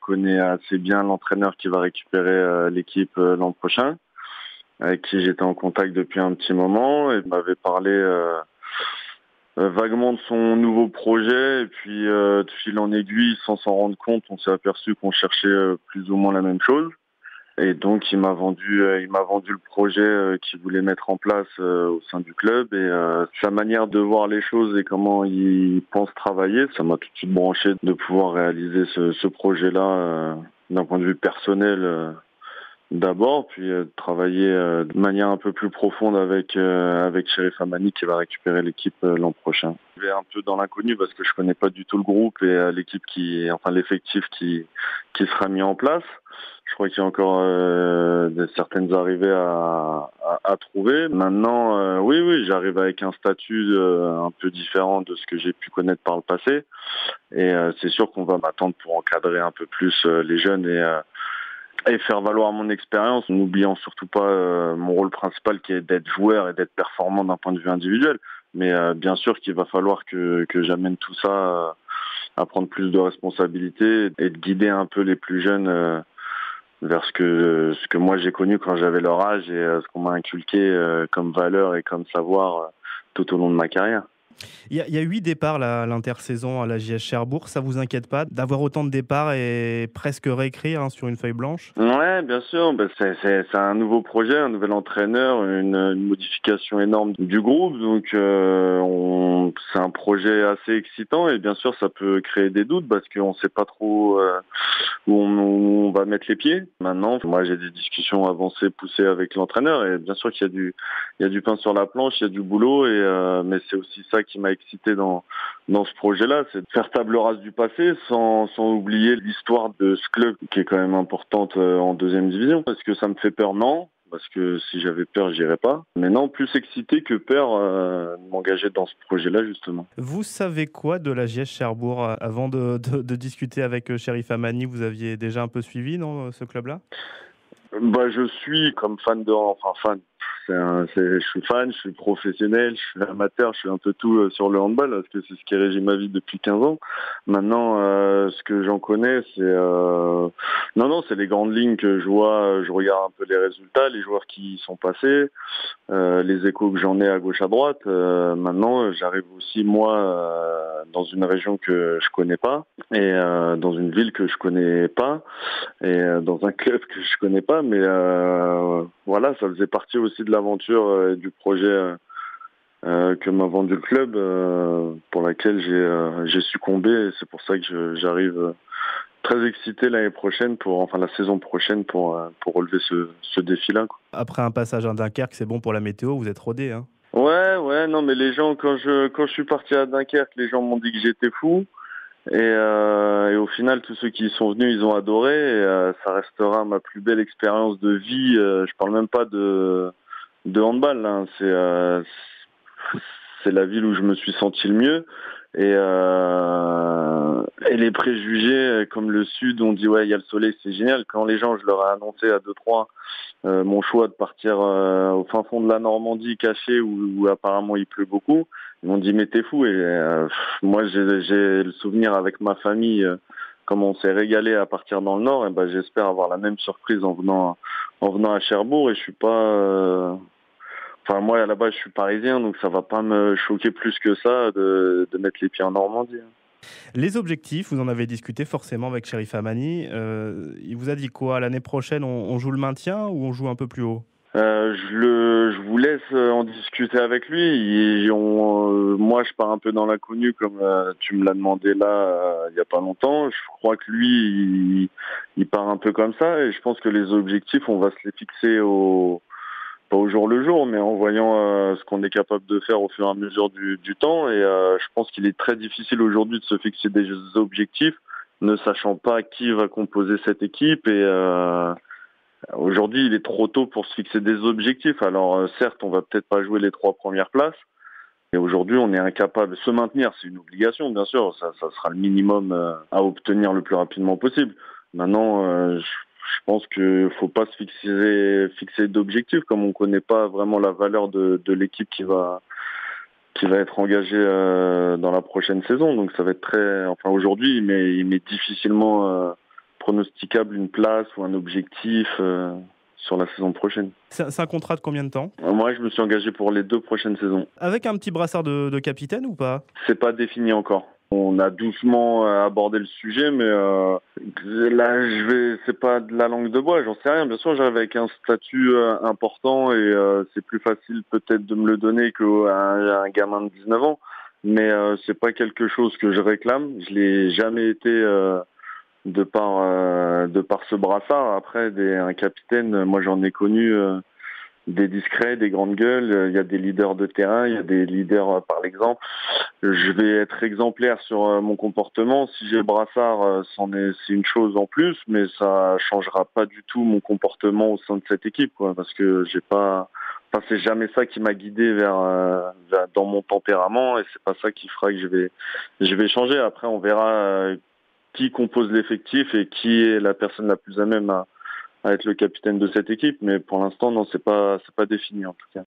connais assez bien l'entraîneur qui va récupérer l'équipe l'an prochain, avec qui j'étais en contact depuis un petit moment, et il m'avait parlé vaguement de son nouveau projet, et puis de fil en aiguille, sans s'en rendre compte, on s'est aperçu qu'on cherchait plus ou moins la même chose. Et donc il m'a vendu le projet qu'il voulait mettre en place au sein du club, et sa manière de voir les choses et comment il pense travailler, ça m'a tout de suite branché de pouvoir réaliser ce projet-là d'un point de vue personnel d'abord, puis travailler de manière un peu plus profonde avec Cherif Amani qui va récupérer l'équipe l'an prochain. Je vais un peu dans l'inconnu parce que je connais pas du tout le groupe et l'effectif qui sera mis en place. Je crois qu'il y a encore certaines arrivées à trouver. Maintenant, oui, j'arrive avec un statut un peu différent de ce que j'ai pu connaître par le passé. Et c'est sûr qu'on va m'attendre pour encadrer un peu plus les jeunes et faire valoir mon expérience, en n'oubliant surtout pas mon rôle principal qui est d'être joueur et d'être performant d'un point de vue individuel. Mais bien sûr qu'il va falloir que j'amène tout ça à prendre plus de responsabilités et de guider un peu les plus jeunes vers ce que moi j'ai connu quand j'avais leur âge et ce qu'on m'a inculqué comme valeur et comme savoir tout au long de ma carrière. Il y a 8 départs là, à l'intersaison à la JS Cherbourg. Ça vous inquiète pas d'avoir autant de départs et presque réécrire sur une feuille blanche? Ouais, bien sûr. C'est un nouveau projet, un nouvel entraîneur, une modification énorme du groupe. Donc c'est un projet assez excitant et bien sûr ça peut créer des doutes parce qu'on ne sait pas trop où on va mettre les pieds. Maintenant, moi j'ai des discussions avancées, poussées avec l'entraîneur et bien sûr qu'il y a du pain sur la planche, il y a du boulot mais c'est aussi ça qui m'a excité dans ce projet-là, c'est de faire table rase du passé sans oublier l'histoire de ce club qui est quand même importante en deuxième division. Est-ce que ça me fait peur? Non. Parce que si j'avais peur, j'irais pas. Mais non, plus excité que peur de m'engager dans ce projet-là, justement. Vous savez quoi de la JS Cherbourg avant de discuter avec Cherif Amani? Vous aviez déjà un peu suivi ce club-là? Je suis comme fan fan. Je suis fan, je suis professionnel, je suis amateur, je suis un peu tout sur le handball parce que c'est ce qui régit ma vie depuis 15 ans. Maintenant, ce que j'en connais, c'est les grandes lignes que je vois. Je regarde un peu les résultats, les joueurs qui y sont passés, les échos que j'en ai à gauche à droite. Maintenant, j'arrive aussi moi dans une région que je connais pas et dans une ville que je connais pas et dans un club que je connais pas, mais voilà, ça faisait partie aussi de l'aventure et du projet que m'a vendu le club, pour laquelle j'ai succombé, et c'est pour ça que j'arrive très excité la saison prochaine pour relever ce défi-là, quoi. Après un passage à Dunkerque, c'est bon pour la météo, vous êtes rodé, hein? Ouais, non, mais les gens, quand je suis parti à Dunkerque, les gens m'ont dit que j'étais fou. Et au final, tous ceux qui y sont venus, ils ont adoré. Et ça restera ma plus belle expérience de vie. Je parle même pas de handball, hein. C'est la ville où je me suis senti le mieux. Et les préjugés, comme le Sud, on dit ouais, il y a le soleil, c'est génial. Quand les gens, je leur ai annoncé à 2-3 mon choix de partir au fin fond de la Normandie, caché, où apparemment il pleut beaucoup. Ils m'ont dit mais t'es fou. Et moi j'ai le souvenir avec ma famille, comme on s'est régalé à partir dans le Nord. Et j'espère avoir la même surprise en venant à Cherbourg. Et je suis pas, moi à la base je suis parisien, donc ça va pas me choquer plus que ça de mettre les pieds en Normandie. Les objectifs, vous en avez discuté forcément avec Cherif Amani. Il vous a dit quoi? L'année prochaine, on joue le maintien ou on joue un peu plus haut? Je vous laisse en discuter avec lui. Moi, je pars un peu dans l'inconnu, comme tu me l'as demandé là il y a pas longtemps. Je crois que lui, il part un peu comme ça, et je pense que les objectifs, on va se les fixer pas au jour le jour, mais en voyant ce qu'on est capable de faire au fur et à mesure du temps. Et je pense qu'il est très difficile aujourd'hui de se fixer des objectifs, ne sachant pas qui va composer cette équipe. Et aujourd'hui, il est trop tôt pour se fixer des objectifs. Alors certes, on va peut-être pas jouer les 3 premières places. Et aujourd'hui, on est incapable de se maintenir. C'est une obligation, bien sûr. Ça sera le minimum à obtenir le plus rapidement possible. Maintenant, je pense qu'il faut pas se fixer d'objectifs, comme on connaît pas vraiment la valeur de l'équipe qui va être engagée dans la prochaine saison. Donc ça va être aujourd'hui, il met difficilement pronosticable une place ou un objectif sur la saison prochaine. C'est un contrat de combien de temps? Moi, je me suis engagé pour les 2 prochaines saisons. Avec un petit brassard de capitaine ou pas? C'est pas défini encore. On a doucement abordé le sujet, mais là, c'est pas de la langue de bois, j'en sais rien. Bien sûr, j'arrive avec un statut important et c'est plus facile peut-être de me le donner qu'à un gamin de 19 ans. Mais c'est pas quelque chose que je réclame. Je l'ai jamais été de par ce brassard. Après, un capitaine, moi j'en ai connu des discrets, des grandes gueules. Il y a des leaders de terrain, il y a des leaders par l'exemple. Je vais être exemplaire sur mon comportement. Si j'ai le brassard, c'est une chose en plus, mais ça changera pas du tout mon comportement au sein de cette équipe, quoi, parce que j'ai pas. Enfin, c'est jamais ça qui m'a guidé dans mon tempérament, et c'est pas ça qui fera que je vais changer. Après, on verra qui compose l'effectif et qui est la personne la plus à même à être le capitaine de cette équipe. Mais pour l'instant, non, c'est pas défini en tout cas.